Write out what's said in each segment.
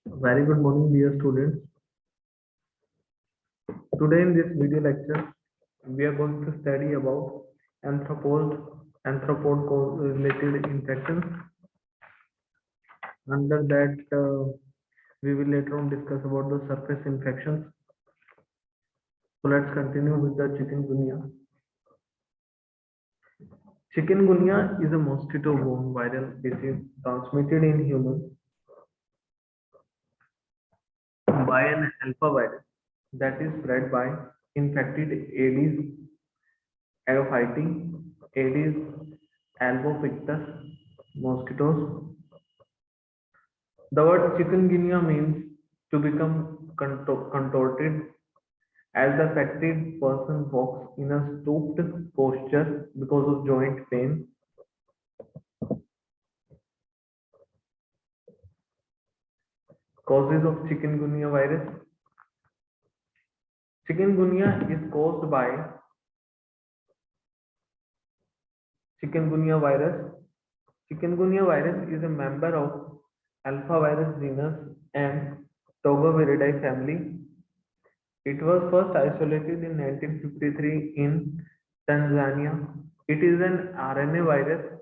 Very good morning, dear students. Today in this video lecture, we are going to study about arthropod related infections. Under that, we will later on discuss about the surface infections. So let's continue with the chikungunya. Chikungunya is a mosquito-borne viral disease transmitted in humans by an alpha virus that is spread by infected Aedes aegypti, Aedes albopictus mosquitoes. The word chikungunya means to become contorted as the affected person walks in a stooped posture because of joint pain. Causes of chikungunya virus. Chikungunya is caused by chikungunya virus. Chikungunya virus is a member of alpha virus genus and Tobaciviridae family. It was first isolated in 1953 in Tanzania. It is an RNA virus.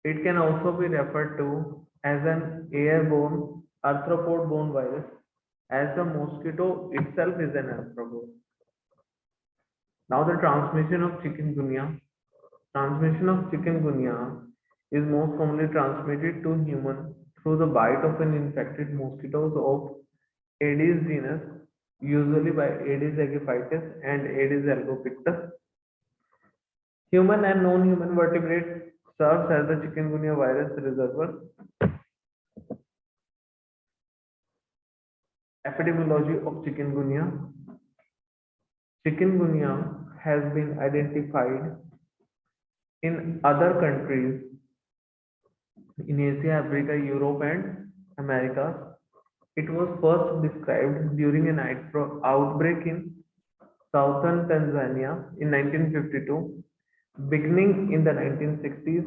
It can also be referred to as an airborne arthropod-borne virus, as the mosquito itself is an arthropod. Now the transmission of chikungunya. Transmission of chikungunya is most commonly transmitted to human through the bite of an infected mosquitoes of Aedes genus, usually by Aedes aegypti and Aedes albopictus. Human and non-human vertebrates serves as the chikungunya virus reservoir. Epidemiology of chikungunya. Chikungunya has been identified in other countries in Asia, Africa, Europe, and America. It was first described during an outbreak in southern Tanzania in 1952. Beginning in the 1960s,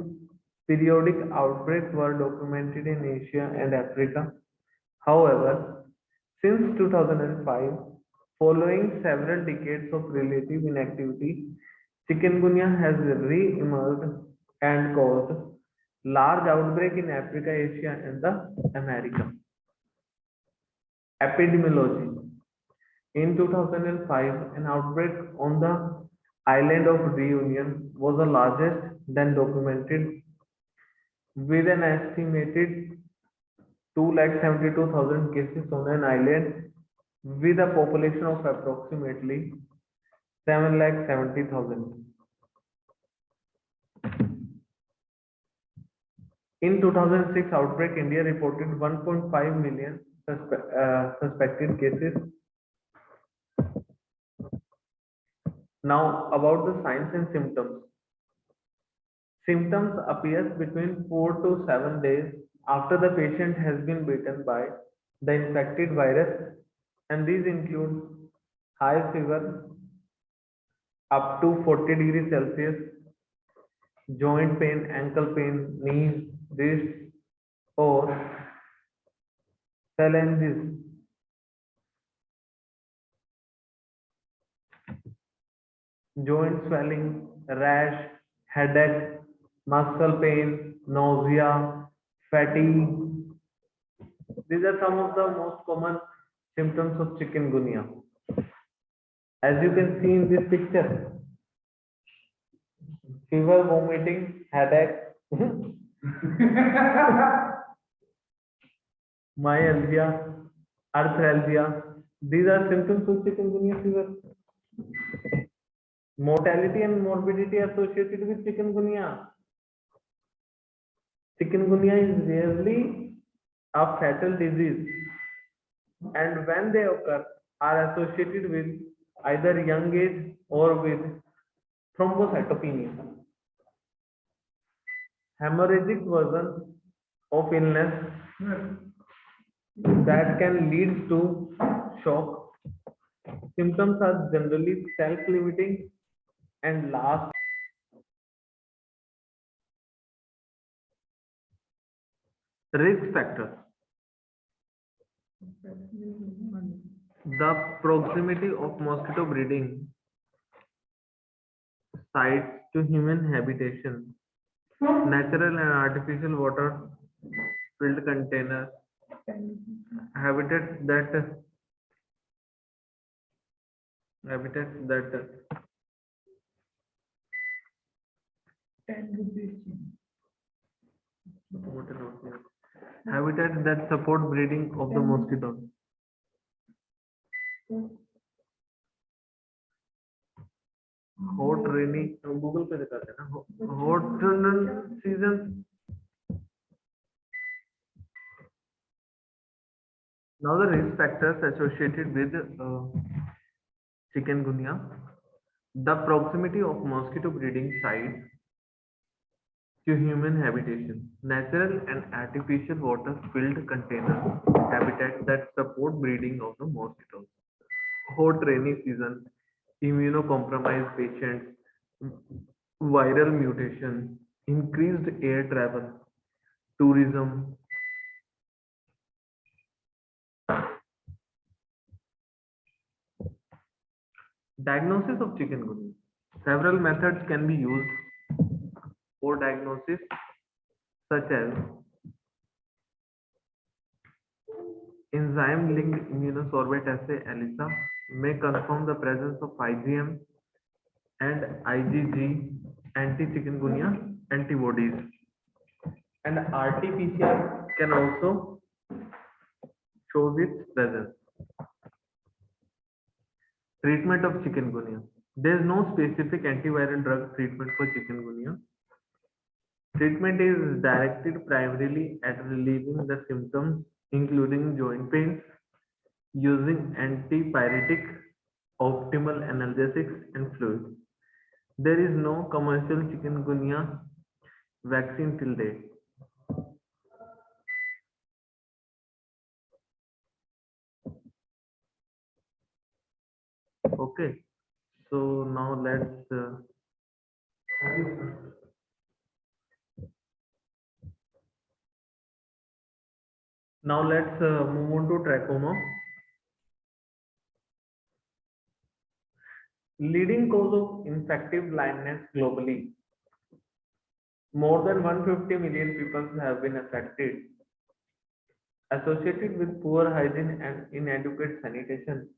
periodic outbreaks were documented in Asia and Africa. However, since 2005, following several decades of relative inactivity, chikungunya has re-emerged and caused large outbreak in Africa, Asia, and the America. Epidemiology. In 2005, an outbreak on the island of Reunion was the largest then documented, with an estimated 272,000 cases on an island with a population of approximately 770,000. In 2006 outbreak, India reported 1.5 million suspected cases. Now about the signs and symptoms. Symptoms appears between 4 to 7 days after the patient has been bitten by the infected virus, and these include high fever up to 40 degrees Celsius, joint pain, ankle pain, knees, wrists, or phalanges. Joint swelling, rash, headache, muscle pain, nausea, fatigue. These are some of the most common symptoms of chikungunya. As you can see in this picture, fever, vomiting, headache, myalgia, arthralgia. These are symptoms of chikungunya fever. Mortality and morbidity associated with chikungunya. Chikungunya is rarely a fatal disease, and when they occur, are associated with either young age or with thrombocytopenia. Hemorrhagic version of illness that can lead to shock. Symptoms are generally self-limiting and last. Risk factors. The proximity of mosquito breeding sites to human habitation, natural and artificial water filled containers, habitats that habitats that what is not here? Habitats that support breeding of the mosquitoes. Hot rainy Google पे दिखाते हैं ना hot season. Now the risk factors associated with chikungunya. The proximity of mosquito breeding sites to human habitation, natural and artificial water filled containers, habitats that support breeding of the mosquitoes. Hot rainy season, immunocompromised patients, viral mutation, increased air travel, tourism. Diagnosis of chikungunya. Several methods can be used for diagnosis, such as enzyme-linked immunosorbate assay ELISA may confirm the presence of IgM and IgG anti-chikungunya antibodies, and RT-PCR can also show its presence. Treatment of chikungunya. There is no specific antiviral drug treatment for chikungunya. Treatment is directed primarily at relieving the symptoms, including joint pains, using antipyretic, optimal analgesics, and fluids. There is no commercial chikungunya vaccine till date. Okay, so now let's move on to trachoma. Leading cause of infective blindness globally. More than 150 million people have been affected, associated with poor hygiene and inadequate sanitation.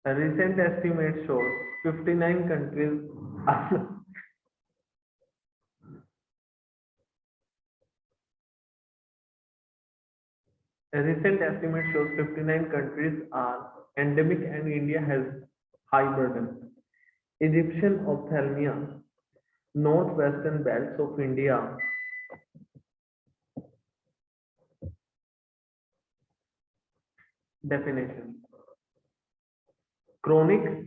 A recent estimate shows 59 countries are A recent estimate shows 59 countries are endemic and India has high burden. Egyptian ophthalmia, northwestern belts of India. Definition. Chronic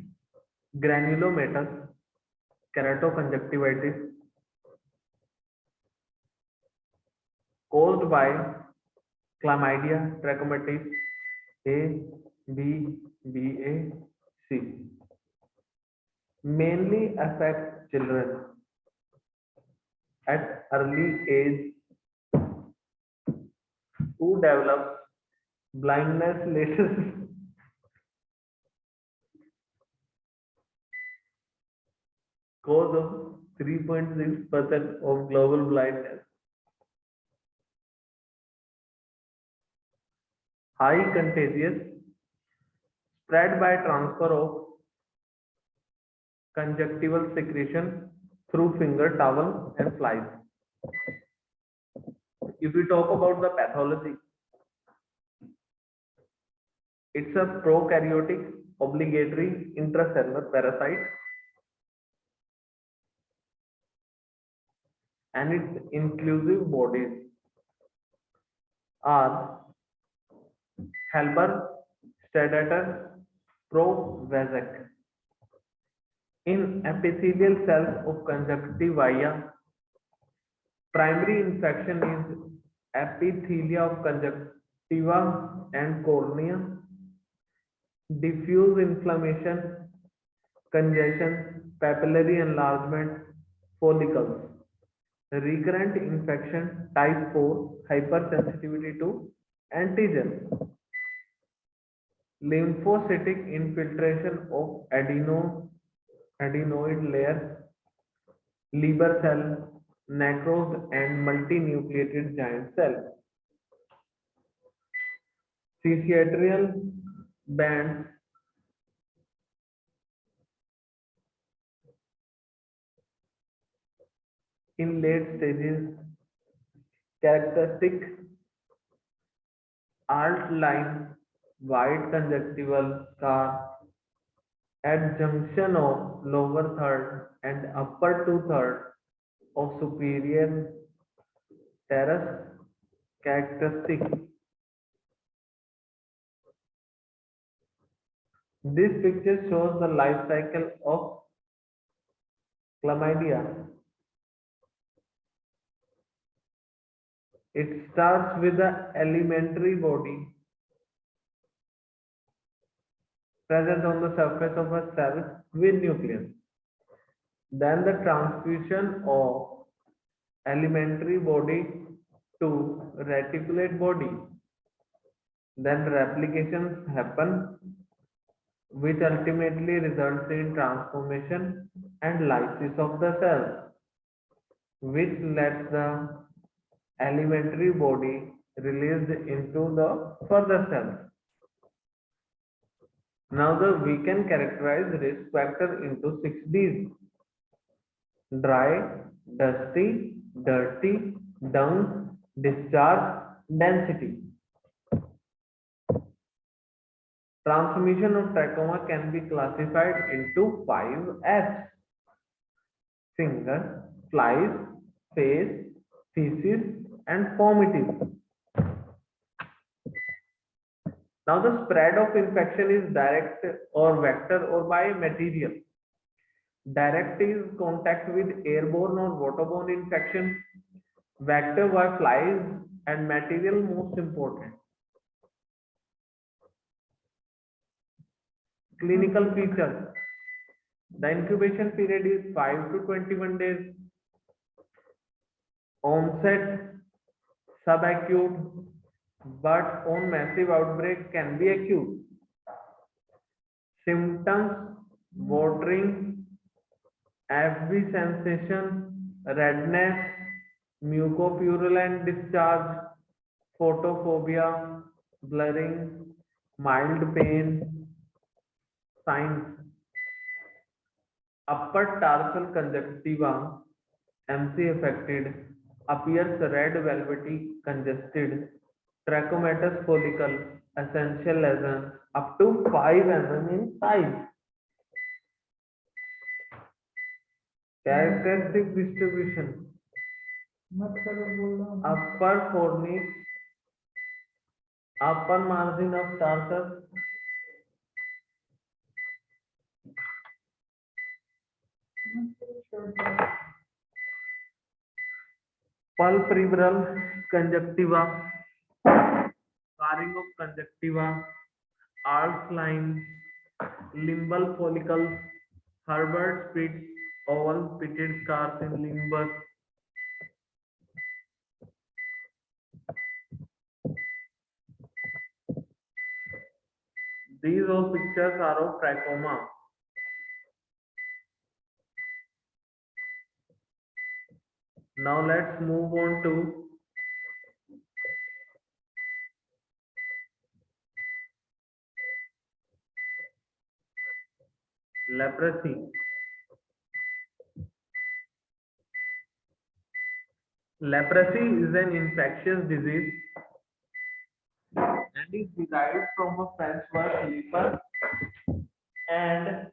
granulomatous keratoconjunctivitis caused by Chlamydia trachomatis A, B, BA, C. Mainly affects children at early age who develop blindness later. Cause of 3.6% of global blindness. High contagious, spread by transfer of conjunctival secretion through finger, towel, and flies. If we talk about the pathology, it's a prokaryotic obligatory intracellular parasite, and its inclusive bodies are Halber, Staudater, Provazek. In epithelial cells of conjunctiva, primary infection is epithelia of conjunctiva and cornea, diffuse inflammation, congestion, papillary enlargement, follicles, recurrent infection, type 4, hypersensitivity to Antigen: lymphocytic infiltration of adenoid layer, liver cell, necrosed and multinucleated giant cell. Cicatricial bands: in late stages, characteristic alt line white conjunctival scar at junction of lower third and upper two-thirds of superior teres. Characteristic: this picture shows the life cycle of chlamydia. It starts with the elementary body present on the surface of a cell with nucleus. Then the transfusion of elementary body to reticulate body. Then replications happen, which ultimately results in transformation and lysis of the cell, which lets the elementary body released into the further cells. Now we can characterize risk factor into 6Ds: dry, dusty, dirty, dung, discharge, density. Transmission of trachoma can be classified into 5 F's: finger, flies, face, feces, and fomites. Now the spread of infection is direct or vector or by material. Direct is contact with airborne or waterborne infection. Vector by flies, and material most important. Clinical features: the incubation period is 5 to 21 days. Onset subacute, but on massive outbreak can be acute. Symptoms: watering, FB sensation, redness, mucopurulent discharge, photophobia, blurring, mild pain. Signs: upper tarsal conjunctiva, MC affected, appears red velvety congested, trachomatous follicle, essential lesion up to 5 mm in size. Characteristic distribution: upper fornix, upper margin of tarsus, pulpebral conjunctiva, scarring of conjunctiva, arch line, limbal follicles, Herbert Spitz, oval pitted scars in limbus. These all pictures are of trachoma. Now let's move on to leprosy. Leprosy is an infectious disease and is derived from a French word leper and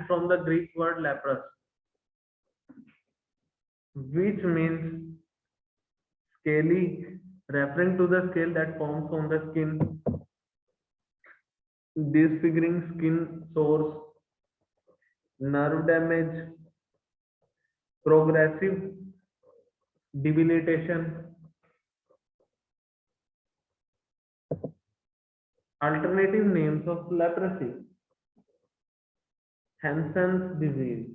from the Greek word lepros, which means scaly, referring to the scale that forms on the skin, disfiguring skin sores, nerve damage, progressive debilitation, Alternative names of leprosy: Hansen's disease.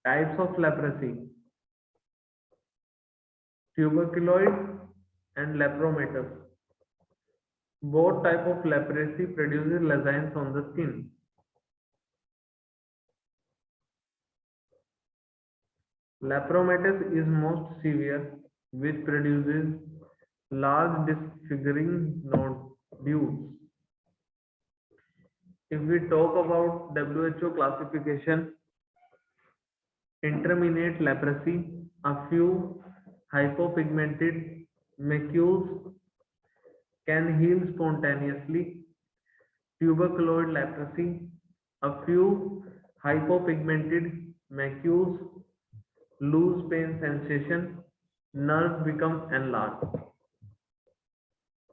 Types of leprosy: tuberculoid and lepromatous. Both type of leprosy produces lesions on the skin. Lepromatous is most severe, which produces large disfiguring nodules. If we talk about WHO classification, intermediate leprosy, a few hypopigmented macules can heal spontaneously. Tuberculoid leprosy, a few hypopigmented macules lose pain sensation, nerves become enlarged.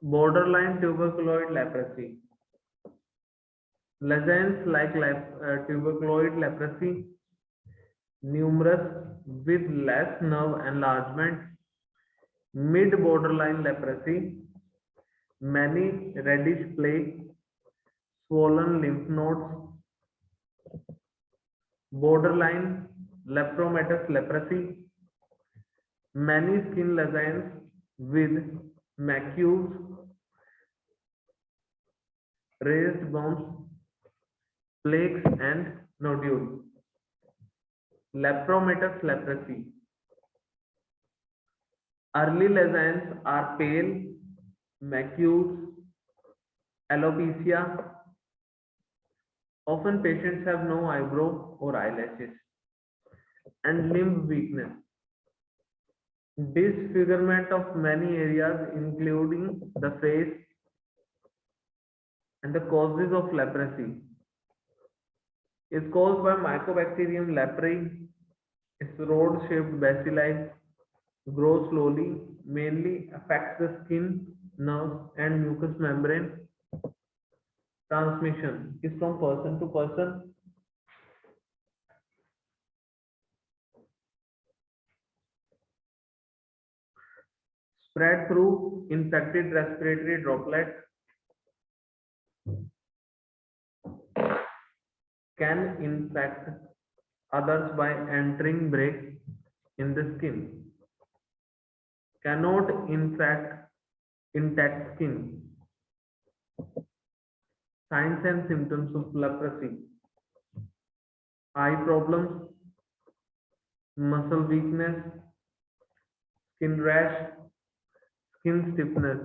Borderline tuberculoid leprosy. Lesions like tuberculoid leprosy, numerous with less nerve enlargement. Mid-borderline leprosy, many reddish plaque, swollen lymph nodes. Borderline lepromatous leprosy, many skin lesions with macules, raised bones, plaques and nodules. Lepromatous leprosy. Early lesions are pale, macules, alopecia. Often patients have no eyebrow or eyelashes and limb weakness. Disfigurement of many areas, including the face, and the causes of leprosy is caused by Mycobacterium leprae. Its rod-shaped bacilli grow slowly, mainly affects the skin, nerves, and mucous membrane. Transmission is from person to person. Spread through infected respiratory droplets. Can infect others by entering breaks in the skin. Cannot infect intact skin. Signs and symptoms of leprosy: eye problems, muscle weakness, skin rash, skin stiffness.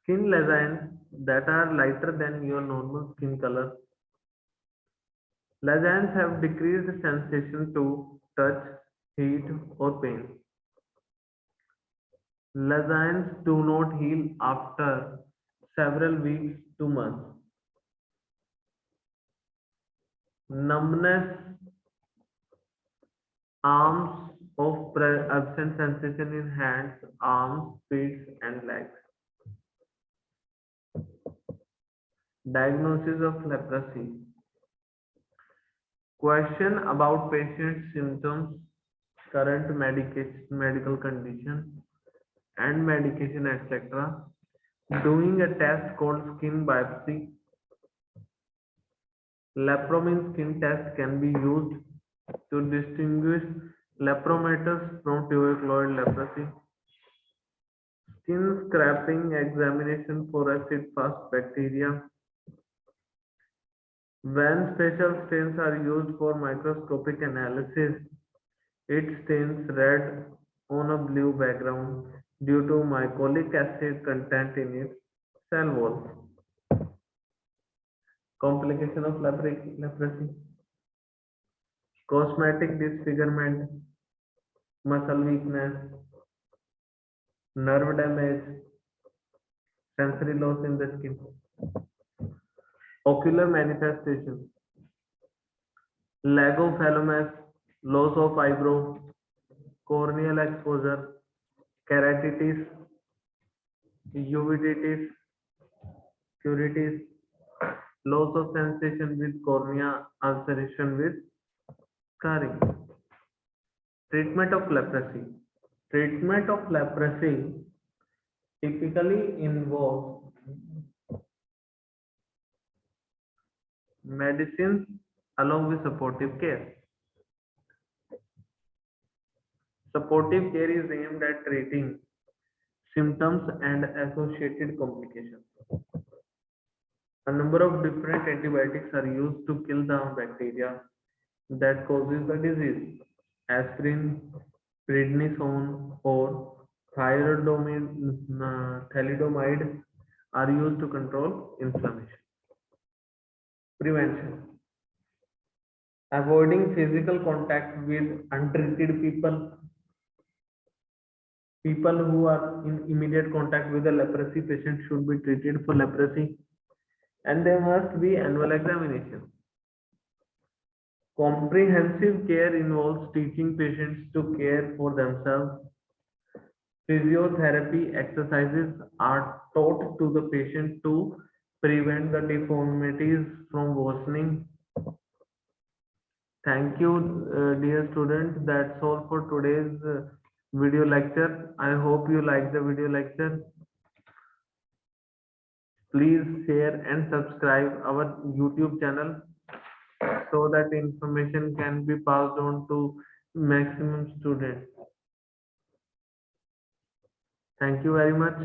Skin lesions that are lighter than your normal skin color. Lesions have decreased sensation to touch, heat, or pain. Lesions do not heal after several weeks to months. Numbness, arms of absent sensation in hands, arms, feet, and legs. Diagnosis of leprosy. Question about patient's symptoms, current medical condition, and medication, etc. Doing a test called skin biopsy. Lepromin skin test can be used to distinguish lepromatous from tuberculoid leprosy. Skin scraping examination for acid-fast bacteria. When special stains are used for microscopic analysis, it stains red on a blue background due to mycolic acid content in its cell walls. Complication of leprosy: cosmetic disfigurement, muscle weakness, nerve damage, sensory loss in the skin. Ocular manifestation: lagophthalmos, loss of eyebrow, corneal exposure, keratitis, uveitis, curettage, loss of sensation with cornea, ulceration with scarring. Treatment of leprosy. Treatment of leprosy typically involves medicines along with supportive care. Supportive care is aimed at treating symptoms and associated complications. A number of different antibiotics are used to kill the bacteria that causes the disease. Aspirin, prednisone, or thalidomide are used to control inflammation. Prevention. Avoiding physical contact with untreated people. People who are in immediate contact with a leprosy patient should be treated for leprosy, and there must be annual examination. Comprehensive care involves teaching patients to care for themselves. Physiotherapy exercises are taught to the patient to prevent the deformities from worsening. Thank you, dear students. That's all for today's video lecture. I hope you like the video lecture. Please share and subscribe our YouTube channel so that information can be passed on to maximum students. Thank you very much.